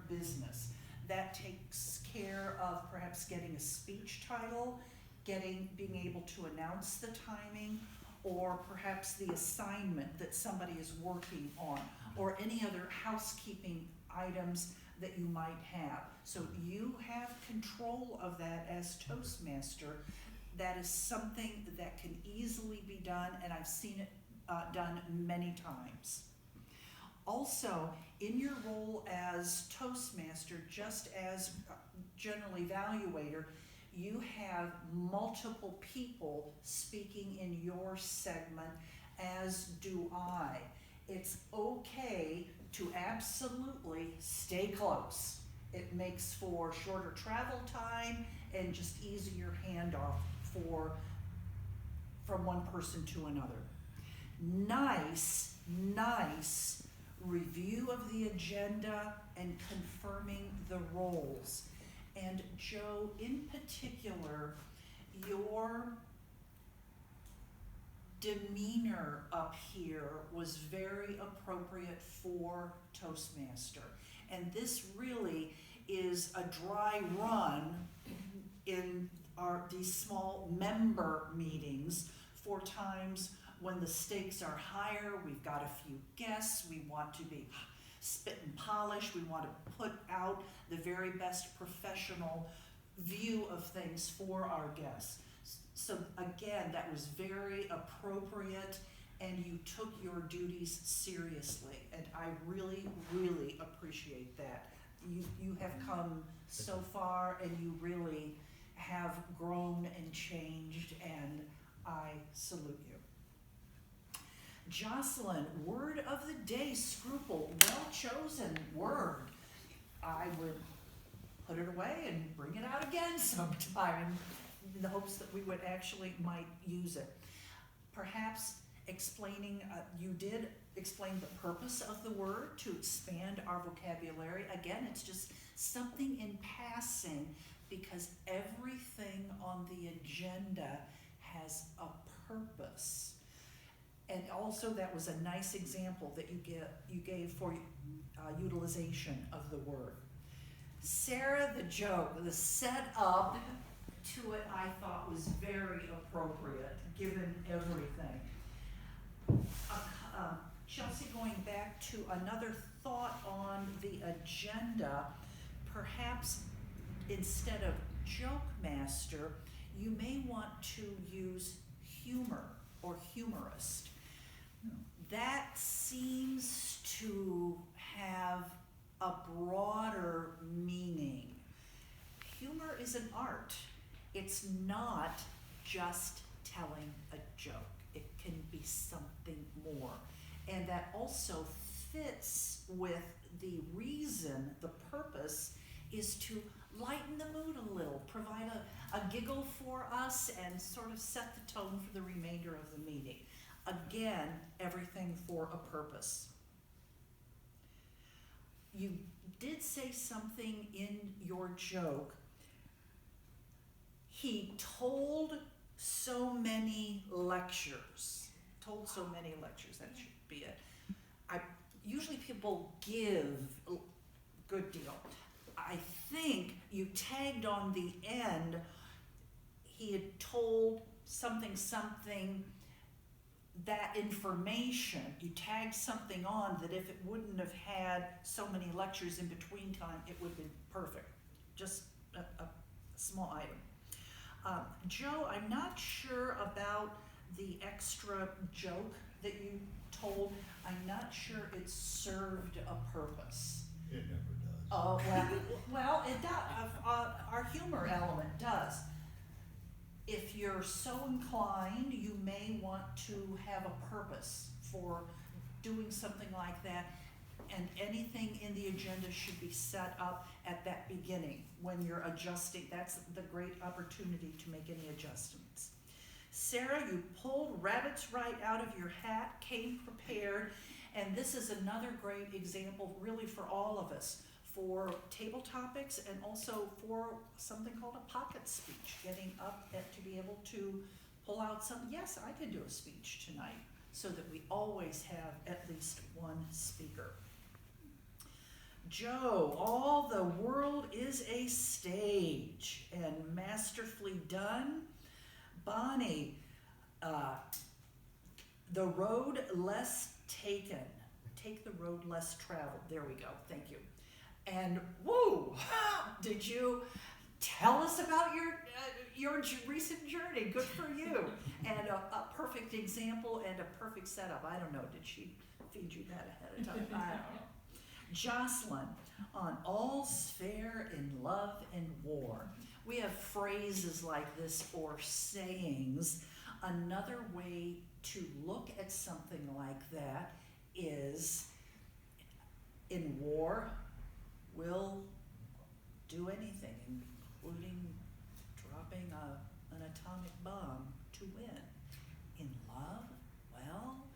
business. That takes care of perhaps getting a speech title, being able to announce the timing, or perhaps the assignment that somebody is working on, or any other housekeeping items that you might have. So you have control of that as Toastmaster. That is something that can easily be done, and I've seen it done many times. Also, in your role as Toastmaster, just as general evaluator, you have multiple people speaking in your segment, as do I. It's okay to absolutely stay close. It makes for shorter travel time and just easier handoff from one person to another. Nice review of the agenda and confirming the roles. And Joe, in particular, your demeanor up here was very appropriate for Toastmaster. And this really is a dry run in these small member meetings for times when the stakes are higher. We've got a few guests. We want to be spit and polish. We want to put out the very best professional view of things for our guests. So again, that was very appropriate, and you took your duties seriously, and I really appreciate that. You have come so far, and you really have grown and changed, and I salute you. Jocelyn, word of the day, scruple, well chosen word. I would put it away and bring it out again sometime in the hopes that we would actually might use it. Perhaps explaining, you did explain the purpose of the word to expand our vocabulary. Again, it's just something in passing because everything on the agenda has a purpose. And also that was a nice example that you gave for utilization of the word. Sarah, the joke, the setup to it I thought was very appropriate given everything. Chelsea, going back to another thought on the agenda, perhaps instead of joke master, you may want to use humor or humorist. That seems to have a broader meaning. Humor is an art. It's not just telling a joke. It can be something more. And that also fits with the reason, the purpose is to lighten the mood a little, provide a giggle for us, and sort of set the tone for the remainder of the meeting. Again, everything for a purpose. You did say something in your joke. He told so many lectures. That should be it. Usually people give a good deal. I think you tagged on the end, he had told something, that information, you tagged something on that if it wouldn't have had so many lectures in between time, it would have been perfect. Just a small item. Joe, I'm not sure about the extra joke that you told. I'm not sure it served a purpose. It never does. Oh, well, it does. Our humor element does. If you're so inclined, you may want to have a purpose for doing something like that, and anything in the agenda should be set up at that beginning when you're adjusting. That's the great opportunity to make any adjustments. Sarah, you pulled rabbits right out of your hat, came prepared, and this is another great example really for all of us, for table topics and also for something called a pocket speech, getting up and to be able to pull out yes, I can do a speech tonight, so that we always have at least one speaker. Joe, all the world is a stage and masterfully done. Bonnie, the road less taken. Take the road less traveled. There we go. Thank you. And woo, did you tell us about your recent journey? Good for you. And a perfect example and a perfect setup. I don't know. Did she feed you that ahead of time? I don't know. Jocelyn, on all's fair in love and war. We have phrases like this or sayings. Another way to look at something like that is, in war, we'll do anything, including dropping an atomic bomb to win. In love, well,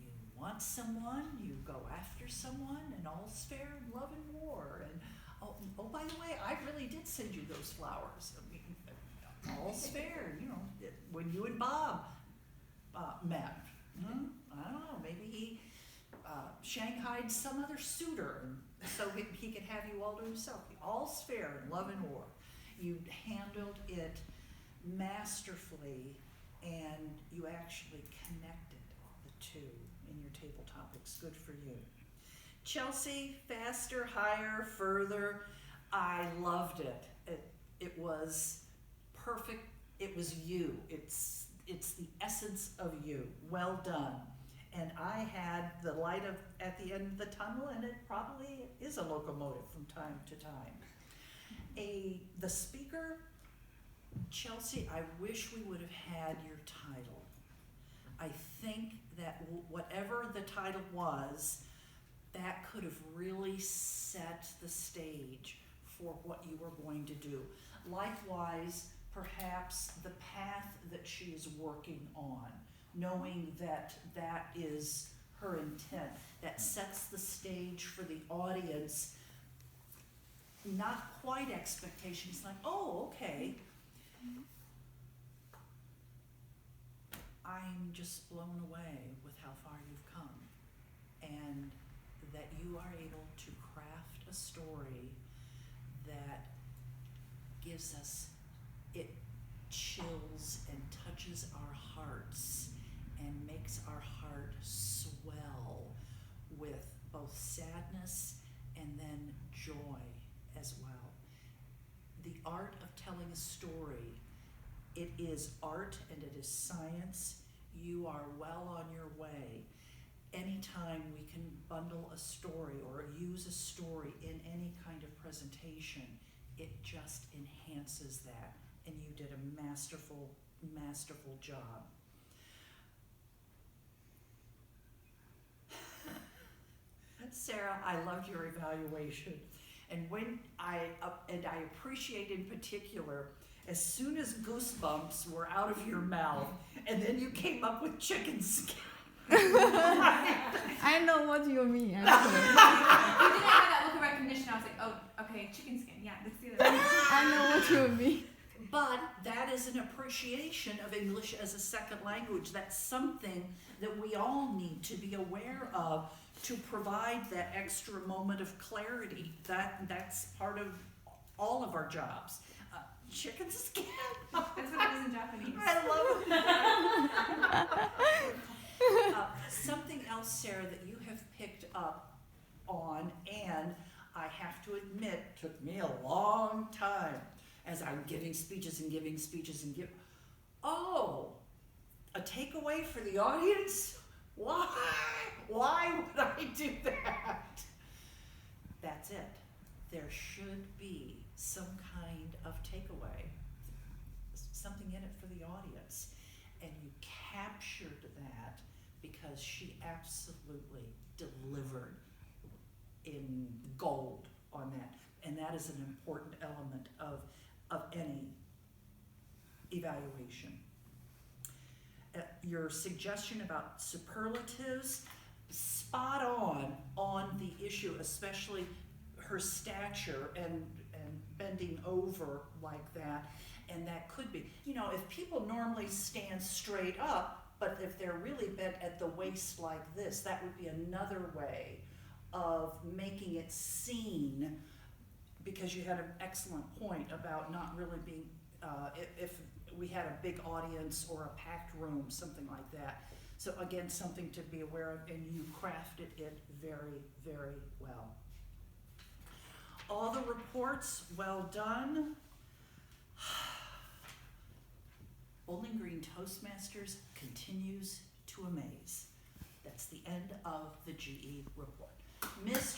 you want someone, you go after someone, and all's fair in love and war. And oh, by the way, I really did send you those flowers. I mean, all's fair, you know, when you and Bob met. I don't know, maybe he shanghaied some other suitor so he could have you all to himself. All's fair in love and war. You handled it masterfully, and you actually connected the two in your table topics. Good for you. Chelsea, faster, higher, further. I loved it. It was perfect. It was you. It's the essence of you. Well done. And I had the light at the end of the tunnel, and it probably is a locomotive from time to time. The speaker, Chelsea, I wish we would have had your title. I think that whatever the title was, that could have really set the stage for what you were going to do. Likewise, perhaps the path that she is working on, knowing that that is her intent, that sets the stage for the audience. Not quite expectations, like, oh, okay. I'm just blown away with how far you've come, and that you are able to craft a story that gives us, it chills and touches our hearts and makes our heart swell with both sadness and then joy as well. The art of telling a story, it is art and it is science. You are well on your way. Anytime we can bundle a story or use a story in any kind of presentation, it just enhances that. And you did a masterful, masterful job. Sarah, I loved your evaluation. And when I appreciate in particular, as soon as goosebumps were out of your mouth, and then you came up with chicken skin. I know what you mean. You didn't have that look of recognition. I was like, oh, okay, chicken skin. Yeah, let's do that. I know what you mean. But that is an appreciation of English as a second language. That's something that we all need to be aware of to provide that extra moment of clarity. That's part of all of our jobs. Chicken skin. That's what it is in Japanese. I love it. Something else, Sarah, that you have picked up on, and I have to admit, took me a long time as I'm giving speeches and giving speeches and give. Oh, a takeaway for the audience? Why? Why would I do that? That's it. There should be some kind of takeaway, something in it for the audience. And you captured that because she absolutely delivered in gold on that. And that is an important element of any evaluation. Your suggestion about superlatives, spot on the issue, especially her stature and bending over like that. And that could be, if people normally stand straight up, but if they're really bent at the waist like this, that would be another way of making it seen, because you had an excellent point about not really being, if we had a big audience or a packed room, something like that. So again, something to be aware of, and you crafted it very, very well. All the reports, well done. Bowling Green Toastmasters continues to amaze. That's the end of the GE report. Mr.